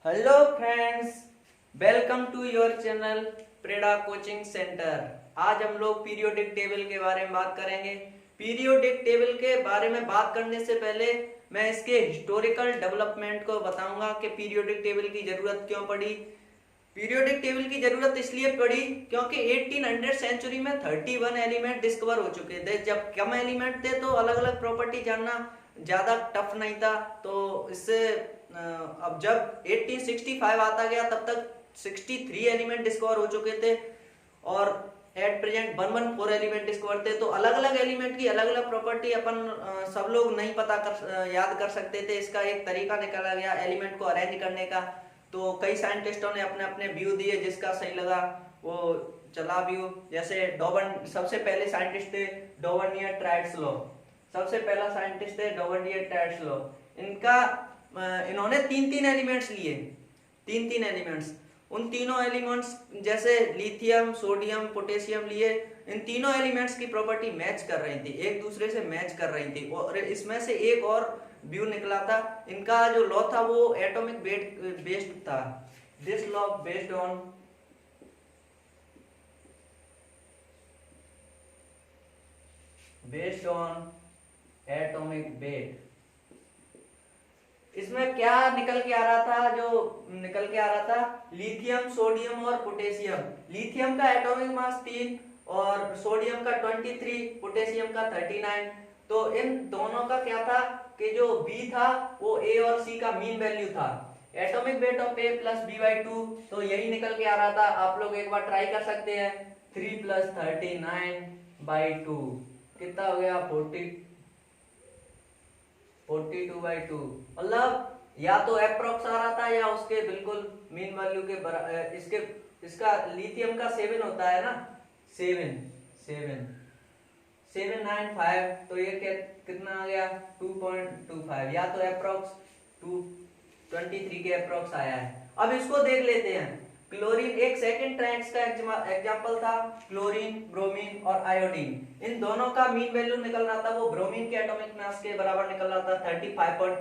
Hello friends, welcome to your channel Preda coaching centre. आज हम लोग पीरियोडिक टेबल के बारे में बात करेंगे। पीरियोडिक टेबल के बारे में बात करने से पहले मैं इसके हिस्टोरिकल डेवलपमेंट को बताऊंगा कि पीरियोडिक टेबल की जरूरत क्यों पड़ी। पीरियोडिक टेबल की जरूरत इसलिए पड़ी क्योंकि 1800 सेंचुरी में 31 एलिमेंट डिस्कवर हो चुके थे। जब कम एलिमेंट थे तो अलग अलग प्रॉपर्टी जानना ज्यादा टफ नहीं था। तो इससे अब जब 1865 आता गया तब तक 63 एलिमेंट डिस्कवर हो चुके थे और एट प्रेजेंट 114 एलिमेंट डिस्कवर थे। तो अलग अलग एलिमेंट की अलग अलग प्रॉपर्टी अपन सब लोग नहीं पता कर याद कर सकते थे। इसका एक तरीका निकाला गया एलिमेंट को अरेंज करने का। तो कई साइंटिस्टों ने अपने अपने व्यू दिए, जिसका सही लगा वो चला व्यू। जैसे डॉवन सबसे पहले साइंटिस्ट थे डॉवर्नियर ट्राइड्सलो। सबसे पहला साइंटिस्ट थे डॉवर्नियर ट्राइड्सलो। इनका इन्होंने तीन तीन एलिमेंट्स लिए, तीन तीन एलिमेंट्स। उन तीनों एलिमेंट्स जैसे लिथियम, सोडियम, पोटेशियम लिए। इन तीनों एलिमेंट्स की प्रॉपर्टी मैच कर रही थी, एक दूसरे से मैच कर रही थी। और इसमें से एक और व्यू निकला था। इनका जो लॉ था वो एटॉमिक बेस्ड था। This law based on atomic weight. इसमें क्या निकल के आ रहा था? जो निकल के आ रहा था लिथियम, सोडियम और पोटेशियम। लिथियम का एटॉमिक मास 3 और सोडियम का 23, पोटेशियम का 39। तो इन दोनों का क्या था कि जो B था वो A और C का मीन वैल्यू था। Atomic weight of A plus B/2। तो यही निकल के आ रहा था। आप लोग एक बार ट्राई कर सकते हैं। 3 + 39/2 कितना हो गया? 42/2। मतलब या तो अप्रोक्स आ रहा था या उसके बिल्कुल मीन वैल्यू के बराबर। इसका लिथियम का 7 होता है ना, 795। तो ये कितना आ गया? 2.25। या तो अप्रोक्स 223 के अप्रोक्स आया है। अब इसको देख लेते हैं। क्लोरीन एक सेकंड ट्राइड्स का एग्जांपल था। क्लोरीन, ब्रोमीन और आयोडीन, इन दोनों का मीन वैल्यू निकल रहा था। वो ब्रोमीन के एटॉमिक मास के बराबर निकल रहा था 35.5 +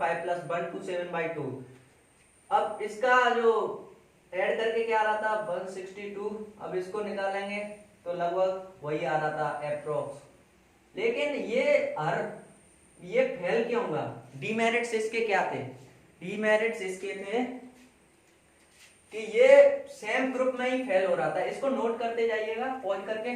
127/2। अब इसका जो ऐड करके क्या आ रहा था? 162। अब इसको निकालेंगे तो लगभग वही आ रहा था अप्रोक्स। लेकिन ये फेल क्यों हुआ? डीमेरिट्स इसके क्या थे? डीमेरिट्स इसके थे कि ये सेम ग्रुप में ही फेल हो रहा था। इसको नोट करते जाइएगा पॉज करके।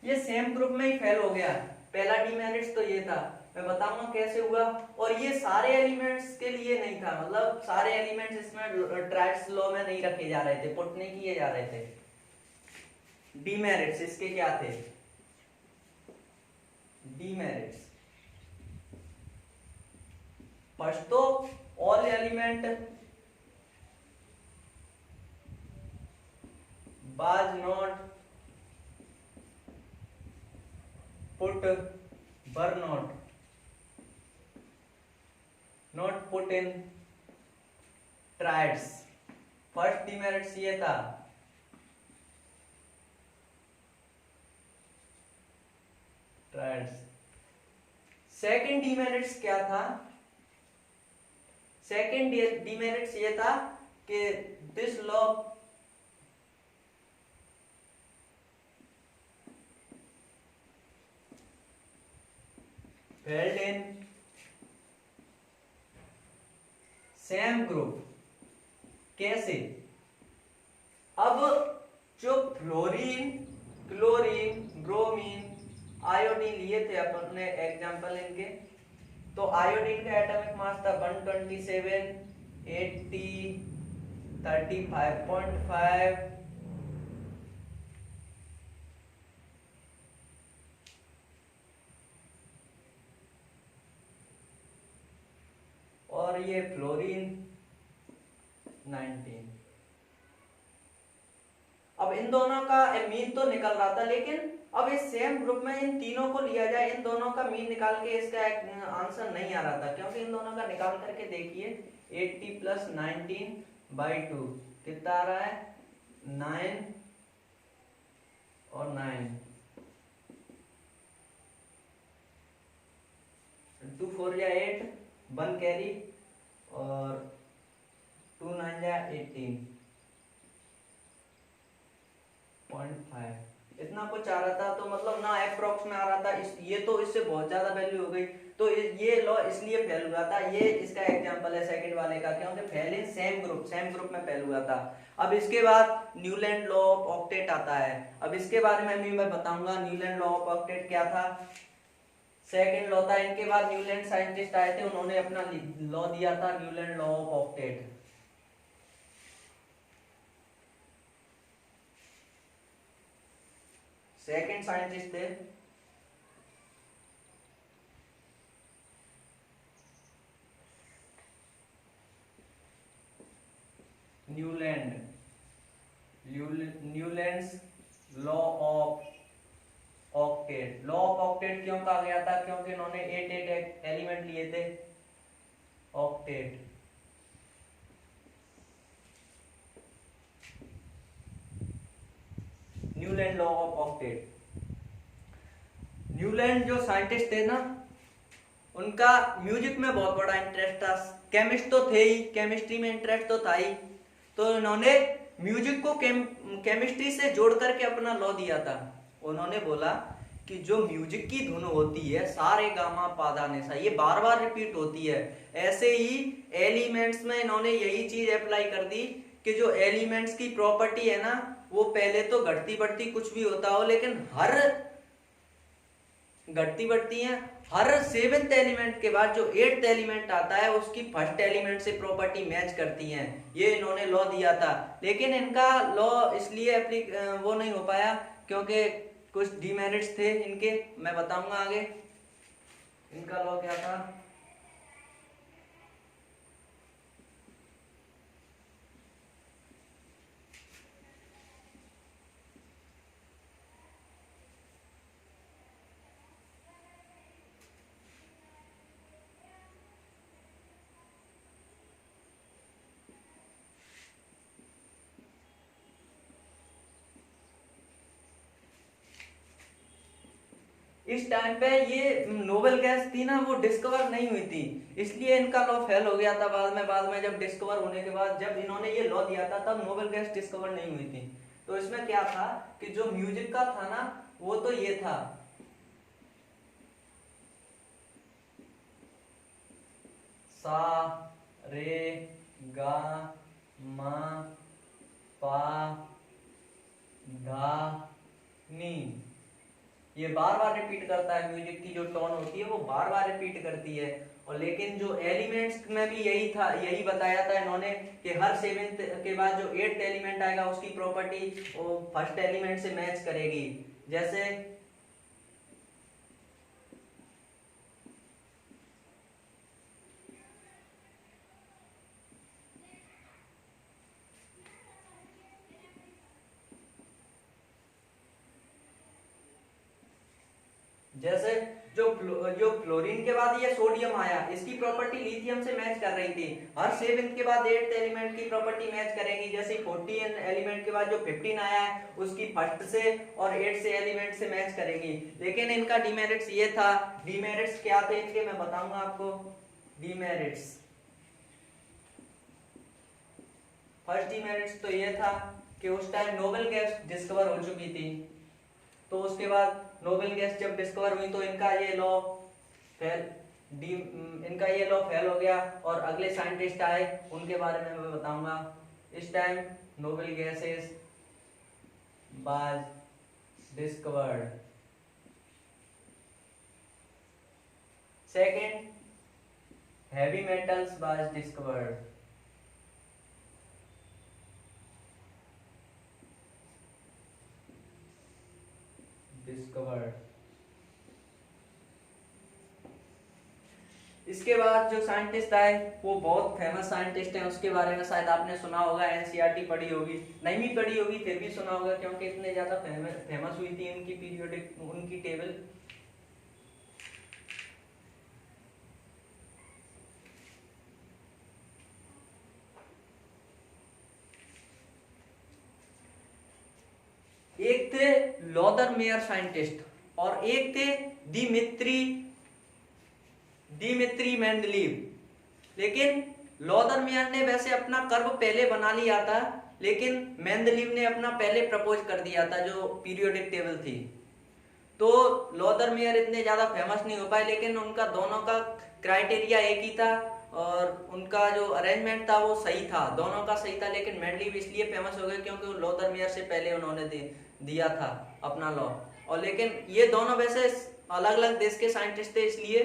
ये सेम ग्रुप में ही फेल हो गया। पहला डीमेरिट्स तो ये था, मैं बताऊंगा कैसे हुआ। और ये सारे एलिमेंट्स के लिए नहीं था, मतलब सारे एलिमेंट्स इसमें ट्राइड्स लॉ में नहीं रखे जा रहे थे, पुट नहीं किए जा रहे थे। डीमेरिट्स इसके क्या थे? डीमेरिट्स फर्स्ट तो all element was not put were not put in triads। First demerits ये था। ट्रायड्स। सेकंड डिमेरिट्स क्या था? सेकंड डिमेरिट्स ये था कि this law held in same group। कैसे? अब जो फ्लोरीन, क्लोरीन, ब्रोमीन, आयोडीन लिए थे अपन ने एग्जांपल इनके। तो आयोडीन का एटॉमिक मास था 127, 80, 35.5। और ये फ्लोरीन 19। अब इन दोनों का मीन तो निकल रहा था, लेकिन अब इस सेम ग्रुप में इन तीनों को लिया जाए, इन दोनों का मीन निकाल के इसका आंसर नहीं आ रहा था। क्योंकि इन दोनों का निकाल करके देखिए 80 + 19/2 कितना आ रहा है? 9 और 9, 2 4 या 8, 1 कैरी और 2 9 या 18.5 इतना कुछ आ रहा था, तो मतलब ना अप्रोक्स में आ रहा था ये तो इससे बहुत ज्यादा वैल्यू हो गई, तो ये लॉ इसलिए फेल हुआ था। ये इसका एग्जांपल है सेकंड वाले का, क्योंकि फेल इन सेम ग्रुप में फेल हुआ था। अब इसके बाद न्यूलैंड लॉ ऑफ ऑक्टेट आता है। अब इसके बारे में भी मैं बताऊंगा न्यूलैंड लॉ ऑफ ऑक्टेट क्या था। सेकंड लॉ था, इनके बाद न्यूलैंड साइंटिस्ट आए थे, उन्होंने अपना लॉ दिया था Newland law of octet. Second scientist थे Newlands law of octet. Law of octet क्यों कहा गया था? क्योंकि इन्होंने 8 एलिमेंट लिए थे octet. Newland law of octet. Newland जो साइंटिस्ट थे ना, उनका म्यूजिक में बहुत बड़ा इंटरेस्ट था। केमिस्ट तो थे ही, केमिस्ट्री में इंटरेस्ट तो था ही, तो इन्होंने म्यूजिक को केमिस्ट्री से जोड़ करके अपना लॉ दिया था। उन्होंने बोला कि जो म्यूजिक की धुन होती है सा रे गा मा पा धा नि सा, ये बार बार रिपीट होती है। ऐसे ही एलिमेंट्स में इन्होंने यही चीज अप्लाई कर दी कि जो एलिमेंट्स की प्रॉपर्टी है ना, वो पहले तो घटती बढ़ती कुछ भी होता हो, लेकिन हर घटती बढ़ती है, हर 7th एलिमेंट के बाद जो 8th एलिमेंट आता है उसकी फर्स्ट एलिमेंट से प्रॉपर्टी मैच करती हैं। ये इन्होंने लॉ दिया था, लेकिन इनका लॉ इसलिए वो नहीं हो पाया क्योंकि कुछ डिमेरिट्स थे इनके, मैं बताऊंगा आगे। इनका लॉ क्या था? इस टाइम पे ये नोबेल गैस थी ना, वो डिस्कवर नहीं हुई थी, इसलिए इनका लॉ फेल हो गया था। बाद में जब डिस्कवर होने के बाद, जब इन्होंने ये लॉ दिया था, तब नोबेल गैस डिस्कवर नहीं हुई थी। तो इसमें क्या था कि जो म्यूजिक का था ना, वो तो ये था सा रे गा मा पा धा नी। ये बार बार रिपीट करता है, म्यूजिक की जो टोन होती है वो बार बार रिपीट करती है। और लेकिन जो एलिमेंट्स में भी यही था, यही बताया था इन्होंने कि हर 7th के बाद जो 8th एलिमेंट आएगा उसकी प्रॉपर्टी वो फर्स्ट एलिमेंट से मैच करेगी। जैसे जैसे जो फ्लोरीन के बाद ये सोडियम आया, इसकी प्रॉपर्टी लिथियम से मैच कर रही थी। हर 7th के बाद 8th एलिमेंट की प्रॉपर्टी मैच करेगी। जैसे 14 एलिमेंट के बाद जो 15 आया है उसकी फर्स्ट से और 8 से एलिमेंट से मैच करेगी। लेकिन इनका डिमेरिट्स ये था। डिमेरिट्स क्या थे इनके, मैं बताऊंगा आपको। डिमेरिट्स, फर्स्ट डिमेरिट्स तो ये था कि उस टाइम नोबेल गैस डिस्कवर हो चुकी थी, तो उसके बाद नोबेल गैस जब डिस्कवर हुई तो इनका ये लॉ फेल हो गया। और अगले साइंटिस्ट आए, उनके बारे में मैं बताऊंगा। इस time noble gases was discovered. Second, heavy metals was discovered. इसके बाद जो साइंटिस्ट आए वो बहुत फेमस साइंटिस्ट हैं, उसके बारे में शायद आपने सुना होगा, एनसीईआरटी पढ़ी होगी, नहीं भी पढ़ी होगी फिर भी सुना होगा, क्योंकि इतने ज्यादा फेमस हुई थी उनकी पीरियोडिक, उनकी टेबल। एक थे लॉदरमेयर साइंटिस्ट और एक थे दिमित्री मेंडलीव। लेकिन लॉदर मेयर ने वैसे अपना कर्व पहले बना लिया था, लेकिन मेंडलीव ने अपना पहले प्रपोज कर दिया था जो पीरियोडिक टेबल थी। तो लॉदर मेयर इतने ज्यादा फेमस नहीं हो पाए, लेकिन उनका दोनों का क्राइटेरिया एक ही था और उनका जो अरेंजमेंट था वो सही था, दोनों का सही था। लेकिन मेंडलीव इसलिए फेमस हो गए क्योंकि लॉदर मेयर से पहले उन्होंने दिया था अपना लॉ। और लेकिन ये दोनों वैसे अलग अलग देश के साइंटिस्ट थे, इसलिए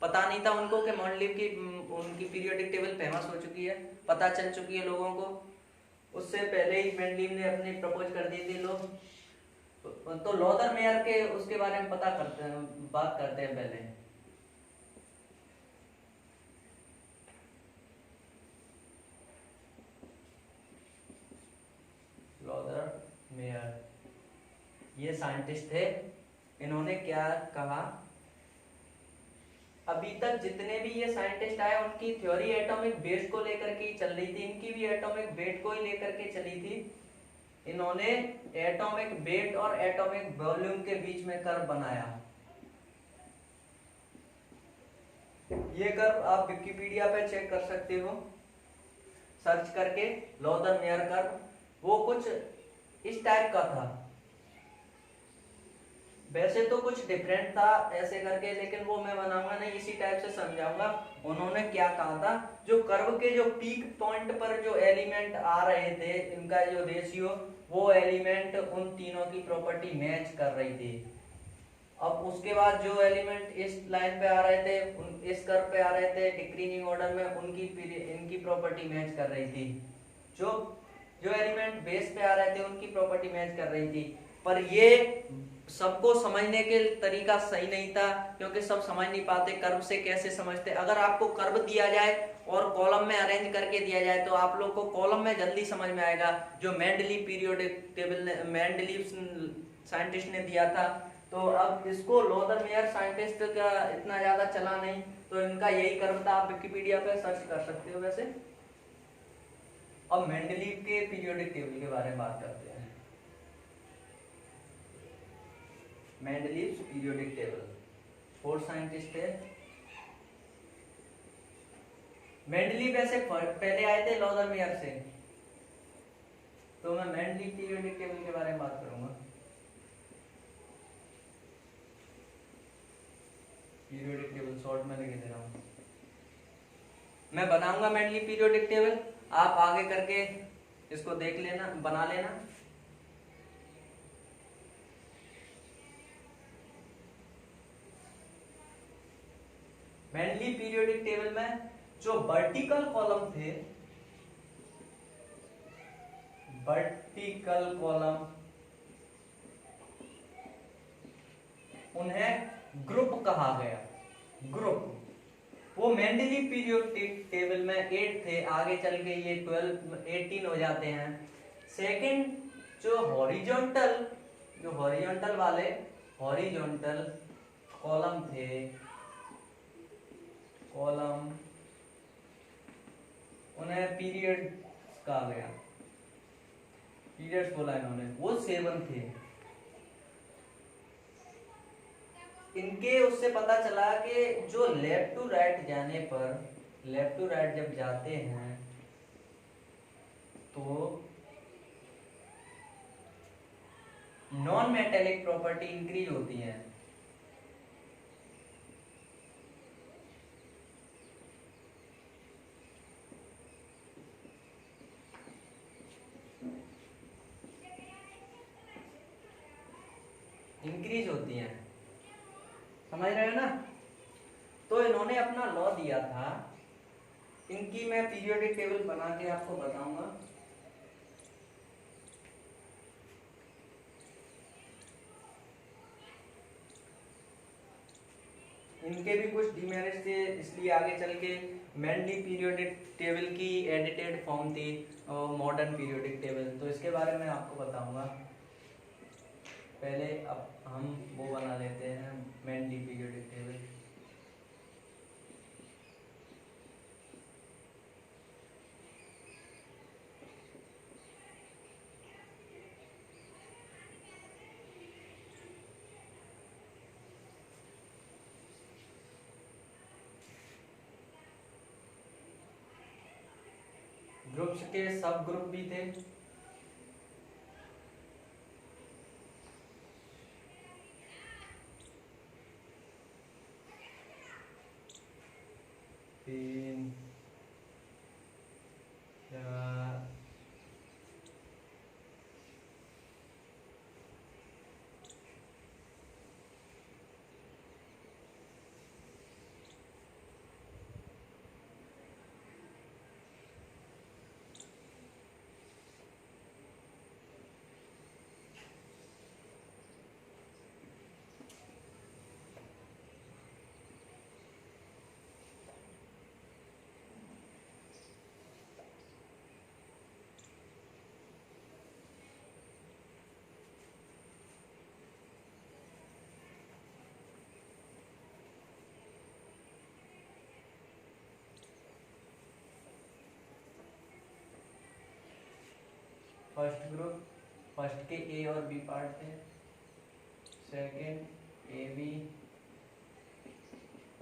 पता नहीं था उनको कि मेंडलीव की उनकी पीरियोडिक टेबल फेमस हो चुकी है, पता चल चुकी है लोगों को। उससे पहले ही मेंडलीव ने अपनी प्रपोज कर दी थी लोग। तो लॉदर मेयर के उसके बारे में पता करते हैं, बात करते हैं पहले। लॉदर मेयर ये साइंटिस्ट थे, इन्होंने क्या कहा, अभी तक जितने भी ये साइंटिस्ट आए उनकी थ्योरी एटॉमिक वेट को लेकर के चल रही थी, इनकी भी एटॉमिक वेट को ही लेकर के चली थी। इन्होंने एटॉमिक वेट और एटॉमिक वॉल्यूम के बीच में कर्व बनाया। ये कर्व आप विकिपीडिया पे चेक कर सकते हो सर्च करके, लॉदर मेयर कर्व। वो कुछ इस टाइप का था, वैसे तो कुछ डिफरेंट था ऐसे करके, लेकिन वो मैं बनाऊंगा नहीं, इसी टाइप से समझाऊंगा। उन्होंने क्या कहा था, जो कर्व के जो पीक पॉइंट पर जो एलिमेंट आ रहे थे, इनका जो रेशियो, वो एलिमेंट उन तीनों की प्रॉपर्टी मैच कर रही थी। अब उसके बाद जो एलिमेंट इस लाइन पे आ रहे थे, इस कर्व पे आ रहे थे डिक्रीजिंग ऑर्डर में, इनकी प्रॉपर्टी मैच कर रही थी। जो जो एलिमेंट बेस पे आ रहे थे उनकी प्रॉपर्टी मैच कर रही थी। पर ये सबको समझने के तरीका सही नहीं था, क्योंकि सब समझ नहीं पाते कर्व से कैसे समझते। अगर आपको कर्व दिया जाए और कॉलम में अरेंज करके दिया जाए तो आप लोग को कॉलम में जल्दी समझ में आएगा। जो मेंडलीव पीरियोडिक टेबल ने मेंडलीव साइंटिस्ट ने दिया था, तो अब इसको लॉदर मेयर साइंटिस्ट का इतना ज्यादा चला नहीं, तो इनका यही कर्व था। आप विकिपीडिया पे सर्च कर सकते हो वैसे। अब मेंडलीव के पीरियोडिक टेबल के बारे में बात करते हैं। मेंडलीव पीरियोडिक टेबल, 4 साइंटिस्ट थे। मेंडलीव ऐसे पहले आए थे लॉदर मेयर से, तो मैं मेंडलीव पीरियोडिक टेबल के बारे में बात करूंगा। पीरियोडिक टेबल शॉर्ट में लिख दे रहा हूं, मैं बनाऊंगा मेंडलीव पीरियोडिक टेबल, आप आगे करके इसको देख लेना, बना लेना। मेंडलीव पीरियोडिक टेबल में जो वर्टिकल कॉलम थे, वर्टिकल कॉलम, उन्हें ग्रुप कहा गया, ग्रुप। वो मेंडलीव पीरियोडिक टेबल में 8 थे, आगे चल के ये 18 हो जाते हैं। सेकंड जो हॉरिजॉन्टल वाले हॉरिजॉन्टल कॉलम थे, कॉलम, उन्हें पीरियड्स कहा गया, पीरियड्स बोला इन्होंने, वो 7 थे। इनके उससे पता चला कि जो लेफ्ट टू राइट जाने पर, लेफ्ट टू राइट जब जाते हैं तो नॉन मेटेलिक प्रॉपर्टी इंक्रीज होती है। इंक्रीज होती हैं, समझ रहे हो ना। तो इन्होंने अपना लॉ दिया था, इनकी मैं पीरियोडिक टेबल बना के आपको बताऊंगा। इनके भी कुछ डिमेरिट्स थे, इसलिए आगे चल के मेंडलीव पीरियोडिक टेबल की एडिटेड फॉर्म थी मॉडर्न पीरियोडिक टेबल, तो इसके बारे में आपको बताऊंगा। पहले अब हम वो बना लेते हैं मेंडलीव पीरियोडिक टेबल। ग्रुप्स के सब ग्रुप भी थे। तीन, चार, फर्स्ट ग्रुप, फर्स्ट के ए और बी पार्ट थे, second A B,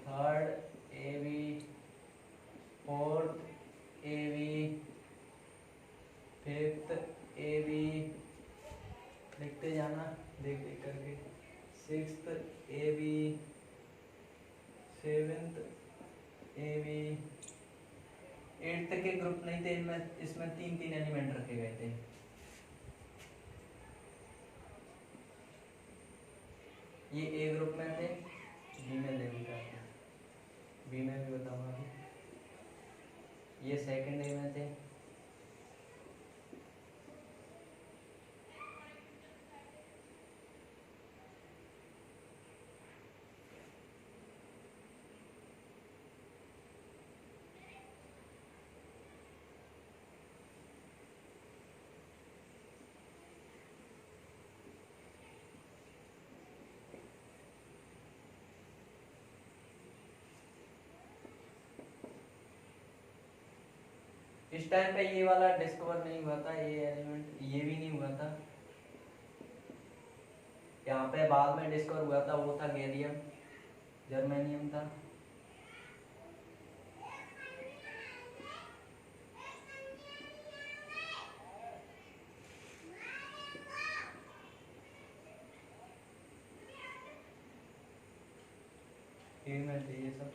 third A B, fourth A B, fifth A B, लिखते जाना देख देख करके, sixth A B, seventh A B, eighth के ग्रुप नहीं थे, इसमें तीन तीन एलिमेंट रखे गए थे। ये ए ग्रुप में थे, बी में देखो, बी में भी बताऊंगा। ये सेकंड ए में थे, इस टाइम पे ये वाला डिस्कवर नहीं हुआ था, ये एलिमेंट ये भी नहीं हुआ था। यहाँ पे बाद में डिस्कवर हुआ था, वो था गैलियम, जर्मेनियम था। में थे ये सब।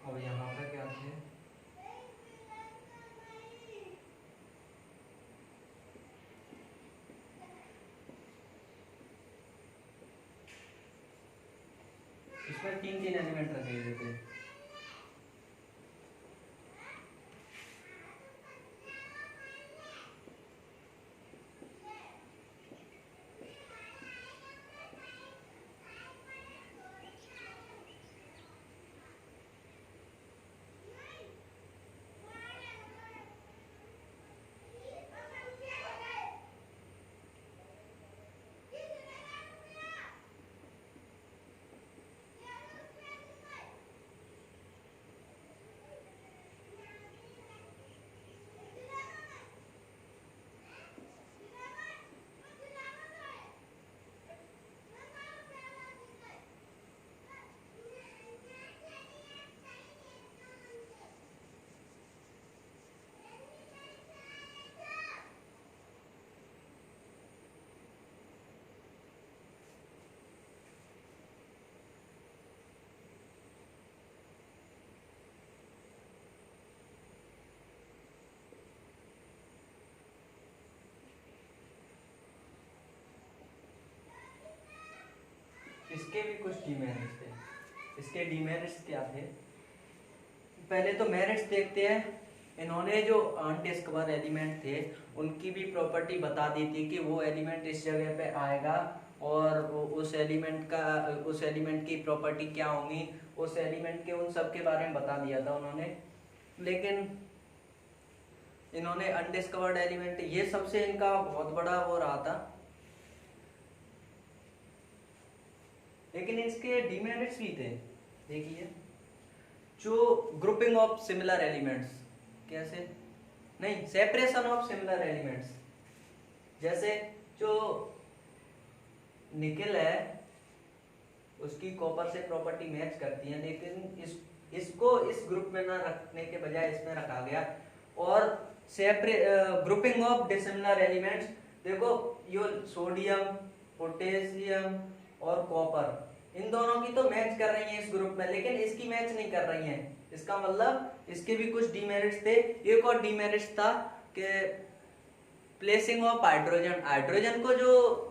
अब यहाँ पे क्या थे, इसमें तीन तीन एलिमेंट रखे हुए थे। इसके भी कुछ डीमेरिट्स थे। इसके डीमेरिट्स क्या थे, पहले तो मेरिट्स देखते हैं। इन्होंने जो अनडिस्कवर एलिमेंट थे उनकी भी प्रॉपर्टी बता दी थी कि वो एलिमेंट इस जगह पे आएगा और उस एलिमेंट की प्रॉपर्टी क्या होंगी, उस एलिमेंट के उन सब के बारे में बता दिया था उन्होंने। लेकिन इन्होंने अनडिस्कवर्ड एलिमेंट, ये सबसे इनका बहुत बड़ा वो रहा था। लेकिन इसके डीमेरिट्स भी थे, देखिए जो ग्रुपिंग ऑफ सिमिलर एलिमेंट्स, कैसे नहीं, सेपरेशन ऑफ सिमिलर एलिमेंट्स। जैसे जो निकेल है उसकी कॉपर से प्रॉपर्टी मैच करती है, लेकिन इसको इस ग्रुप में ना रखने के बजाय इसमें रखा गया। और ग्रुपिंग ऑफ डिसिमिलर एलिमेंट्स, देखो यो सोडियम, पोटेशियम और कॉपर इन दोनों की तो मैच कर रही हैं इस ग्रुप में, लेकिन इसकी मैच नहीं कर रही हैं। इसका मतलब इसके भी कुछ डीमेरिट्स थे। एक और डीमेरिट्स था कि प्लेसिंग ऑफ हाइड्रोजन, हाइड्रोजन को जो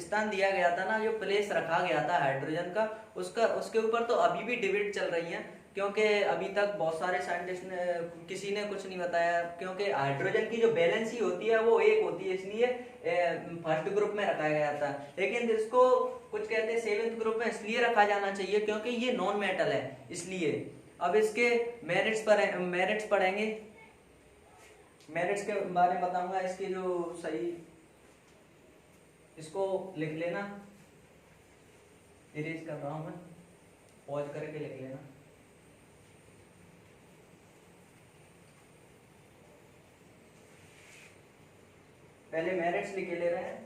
स्थान दिया गया था ना, जो प्लेस रखा गया था हाइड्रोजन का, उसके ऊपर तो अभी भी डिबेट चल रही है, क्योंकि अभी तक बहुत सारे साइंटिस्ट ने, किसी ने कुछ नहीं बताया, क्योंकि हाइड्रोजन की जो बैलेंसी होती है वो एक होती है, इसलिए फर्स्ट ग्रुप में रखा गया था। लेकिन इसको कुछ कहते हैं सेवेंथ ग्रुप में इसलिए रखा जाना चाहिए क्योंकि ये नॉन मेटल है, इसलिए। अब इसके मेरिट्स पढ़ेंगे, मेरिट्स के बारे में बताऊंगा। इसके जो सही, इसको लिख लेना, इरेज कर रहा हूं मैं, पॉज करके लिख लेना। पहले मेरिट्स लिख ले रहे हैं।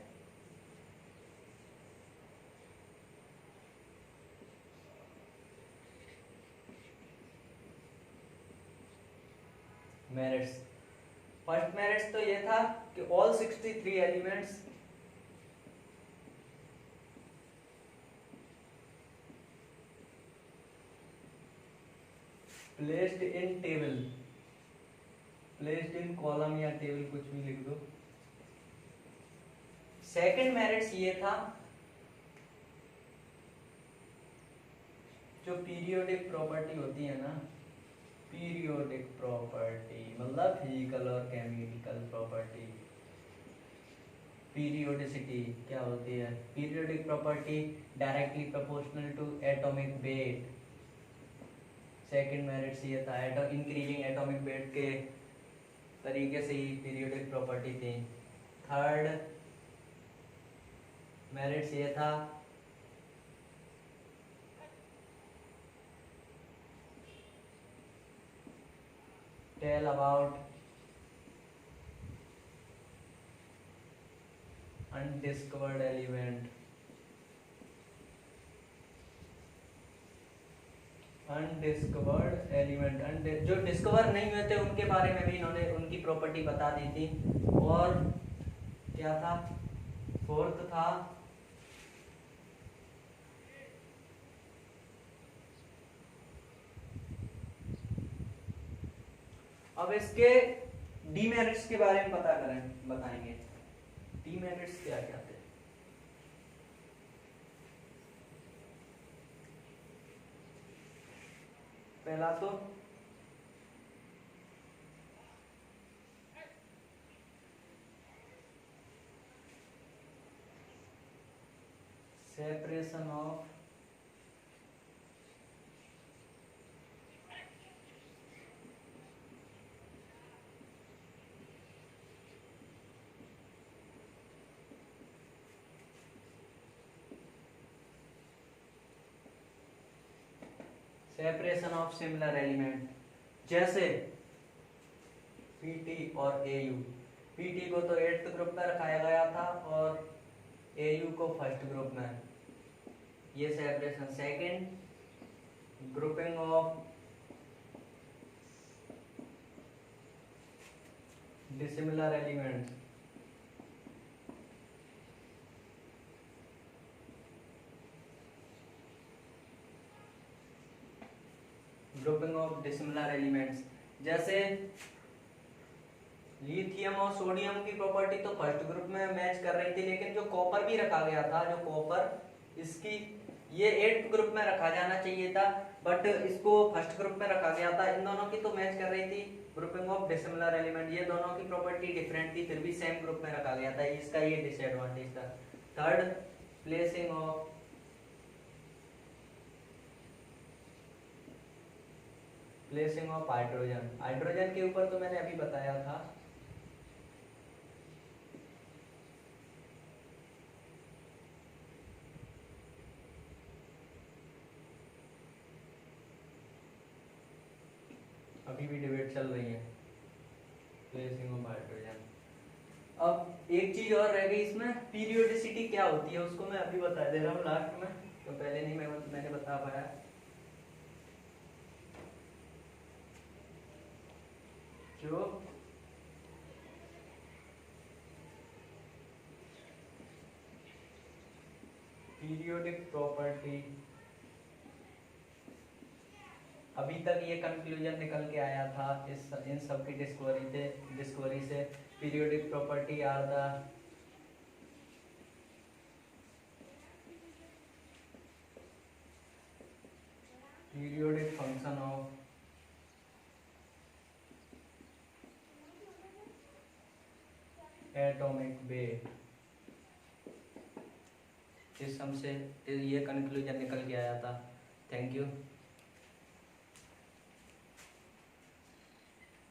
मेरिट्स, फर्स्ट मेरिट्स तो ये था कि all 63 elements placed in table, placed in column या टेबल, कुछ भी लिख दो। सेकंड मेरिट्स ये था जो पीरियोडिक प्रॉपर्टी होती है ना, पीरियोडिक प्रॉपर्टी मतलब फिजिकल और केमिकल प्रॉपर्टी। पीरियोडिसिटी क्या होती है? Periodic property directly proportional to atomic weight. Second merits ये था इंक्रीजिंग एटॉमिक वेट के तरीके से ही पीरियोडिक प्रॉपर्टी थी। थर्ड मेरिट्स ये था tell about undiscovered element, undiscovered element, जो डिस्कवर नहीं हुए थे उनके बारे में भी इन्होंने उनकी प्रॉपर्टी बता दी थी। और क्या था? फोर्थ था अब इसके डीमेरिट्स के बारे में बताएंगे। डीमेरिट्स क्या क्या थे? पहला तो सेपरेशन ऑफ सिमिलर एलिमेंट, जैसे पीटी और एयू। पीटी को तो 8th ग्रुप में रखाया गया था और एयू को फर्स्ट ग्रुप में। ये separation. Second, grouping of dissimilar elements, grouping of dissimilar elements, जैसे लिथियम और सोडियम की प्रॉपर्टी तो फर्स्ट ग्रुप में मैच कर रही थी, लेकिन जो कॉपर भी रखा गया था, जो कॉपर इसकी ये 8th ग्रुप में रखा जाना चाहिए था, बट इसको फर्स्ट ग्रुप में रखा गया था। इन दोनों की तो मैच कर रही थी। ग्रुपिंग ऑफ डिसिमिलर एलिमेंट, ये दोनों की प्रॉपर्टी डिफरेंट थी, फिर भी सेम ग्रुप में रखा गया था, इसका ये डिसएडवांटेज था। Third, placing of hydrogen. Hydrogen के ऊपर तो मैंने अभी बताया था। अभी भी डिबेट चल रही है प्लेसिंग ऑफ हाइड्रोजन। अब एक चीज और रह गई इसमें, पीरियोडिसिटी क्या होती है उसको मैं अभी बता दे रहा हूँ लास्ट में, तो पहले नहीं मैंने बता पाया। जो पीरियोडिक प्रॉपर्टी, अभी तक ये कंक्लूजन निकल के आया था इन सब की डिस्कवरी से periodic property are the periodic function of atomic weight. इस हमसे ये कंक्लूजन निकल के आया था। Thank you.